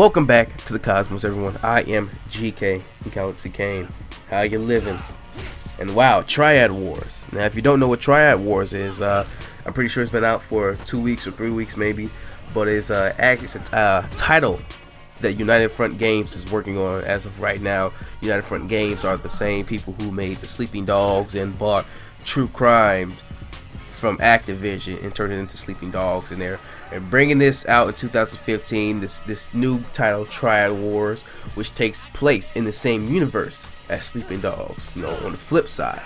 Welcome back to the Cosmos, everyone. I am GK, Galaxy Kane. How you living? And wow, Triad Wars. Now, if you don't know what Triad Wars is, I'm pretty sure it's been out for 2 weeks or 3 weeks maybe, but it's actually a title that United Front Games is working on as of right now. United Front Games are the same people who made the Sleeping Dogs and bought True Crime from Activision and turned it into Sleeping Dogs, and they're bringing this out in 2015. This new title, Triad Wars, which takes place in the same universe as Sleeping Dogs, you know, on the flip side.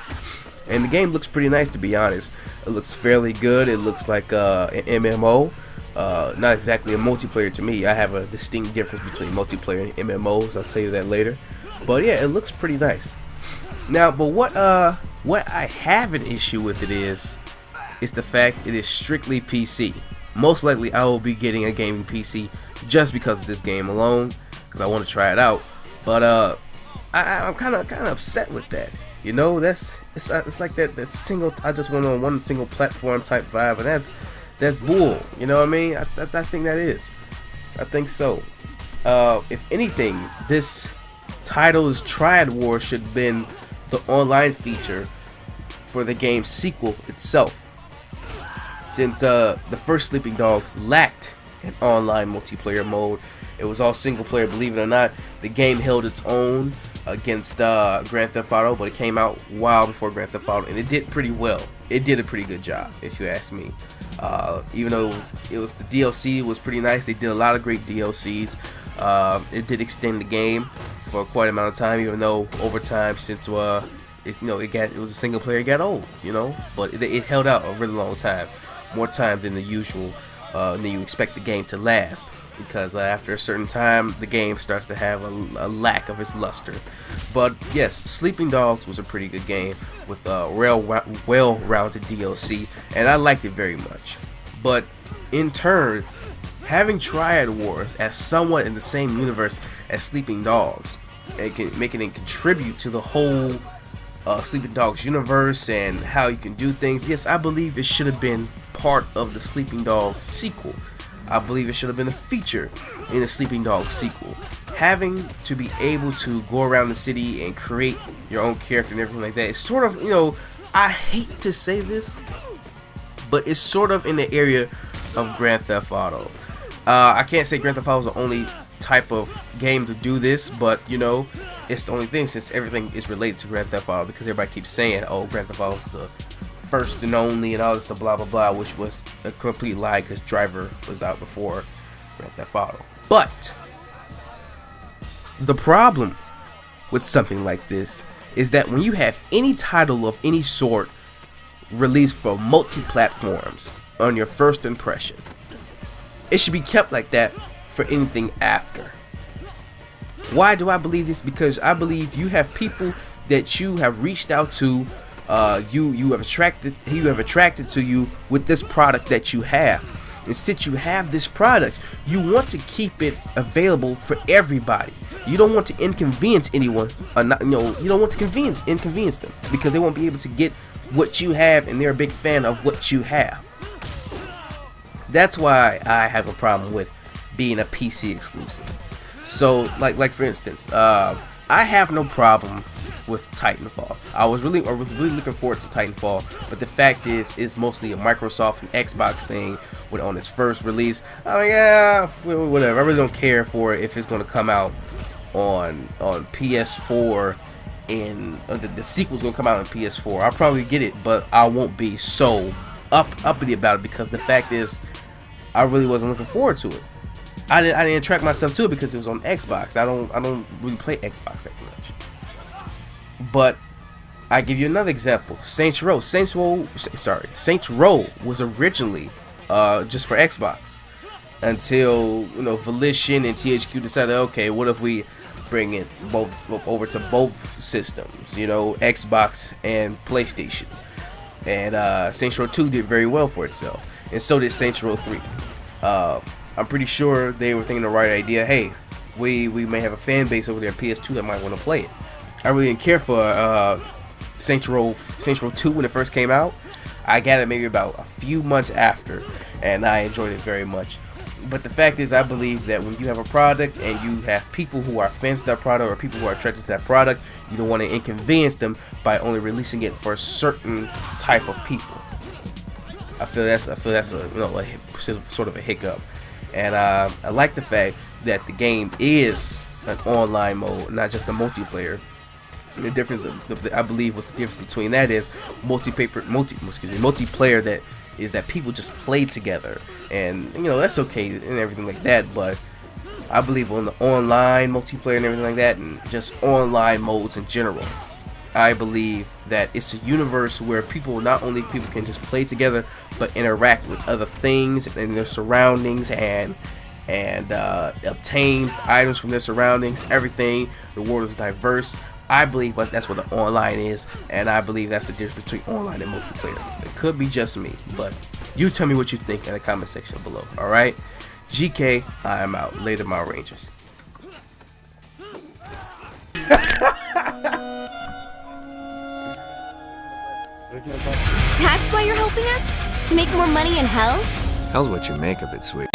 And the game looks pretty nice, to be honest. It looks fairly good. It looks like an MMO. Not exactly a multiplayer to me. I have a distinct difference between multiplayer and MMOs. I'll tell you that later. But yeah, it looks pretty nice. Now, but what I have an issue with it is the fact it is strictly PC. Most likely I will be getting a gaming PC just because of this game alone, because I want to try it out. But I'm kind of upset with that. You know, it's like that single. I just went on one single platform type vibe, and that's bull. You know what I mean? I think that is. I think so. If anything, this title's Triad Wars should have been the online feature for the game's sequel itself, since the first Sleeping Dogs lacked an online multiplayer mode. It was all single player, believe it or not. The game held its own against Grand Theft Auto, but it came out a while before Grand Theft Auto, and it did pretty well. It did a pretty good job, if you ask me. Even though the DLC was pretty nice, they did a lot of great DLCs. It did extend the game for quite an amount of time, even though over time, since it was a single player, it got old, you know. But it held out a really long time, more time than the usual, than you expect the game to last, because after a certain time the game starts to have a lack of its luster. But yes, Sleeping Dogs was a pretty good game with a well-rounded DLC, and I liked it very much. But in turn, having Triad Wars as somewhat in the same universe as Sleeping Dogs, and making it contribute to the whole Sleeping Dogs universe and how you can do things, yes, I believe it should have been part of the Sleeping Dogs sequel. I believe it should have been a feature in the Sleeping Dogs sequel. Having to be able to go around the city and create your own character and everything like that, it's sort of, you know, I hate to say this, but it's sort of in the area of Grand Theft Auto. I can't say Grand Theft Auto is the only type of game to do this, but you know, it's the only thing, since everything is related to Grand Theft Auto, because everybody keeps saying, oh, Grand Theft Auto is the first and only and all this stuff, blah blah blah, which was a complete lie, because Driver was out before Grand Theft Auto. But the problem with something like this is that when you have any title of any sort released for multi-platforms on your first impression, it should be kept like that for anything after. Why do I believe this? Because I believe you have people that you have reached out to, you have attracted to you with this product that you have. And since you have this product, you want to keep it available for everybody. You don't want to inconvenience anyone, you don't want to inconvenience them, because they won't be able to get what you have, and they're a big fan of what you have. That's why I have a problem with being a PC exclusive. So, like for instance, I have no problem with Titanfall. I was really looking forward to Titanfall, but the fact is, it's mostly a Microsoft and Xbox thing. On its first release, yeah, whatever. I really don't care for it if it's going to come out on PS4, and the sequel's going to come out on PS4. I'll probably get it, but I won't be so uppity about it, because the fact is, I really wasn't looking forward to it. I didn't attract myself to it because it was on Xbox. I don't really play Xbox that much. But I give you another example. Saints Row was originally just for Xbox, until Volition and THQ decided, okay, what if we bring it both over to both systems, Xbox and PlayStation. And Saints Row 2 did very well for itself, and so did Saints Row 3. I'm pretty sure they were thinking the right idea. Hey, we may have a fan base over there at PS2 that might want to play it. I really didn't care for Saints Row 2 when it first came out. I got it maybe about a few months after, and I enjoyed it very much. But the fact is, I believe that when you have a product and you have people who are fans of that product or people who are attracted to that product, you don't want to inconvenience them by only releasing it for a certain type of people. I feel that's a sort of a hiccup, and I like the fact that the game is an online mode, not just a multiplayer. The difference, I believe, what's the difference between that is multiplayer that is that people just play together, and that's okay and everything like that. But I believe on the online multiplayer and everything like that, and just online modes in general, I believe that it's a universe where not only people can just play together, but interact with other things in their surroundings and obtain items from their surroundings. Everything. The world is diverse. I believe that's what the online is, and I believe that's the difference between online and multiplayer. It could be just me, but you tell me what you think in the comment section below. All right, GK, I am out. Later, my Rangers. That's why you're helping us? To make more money in hell? Hell's what you make of it, sweet.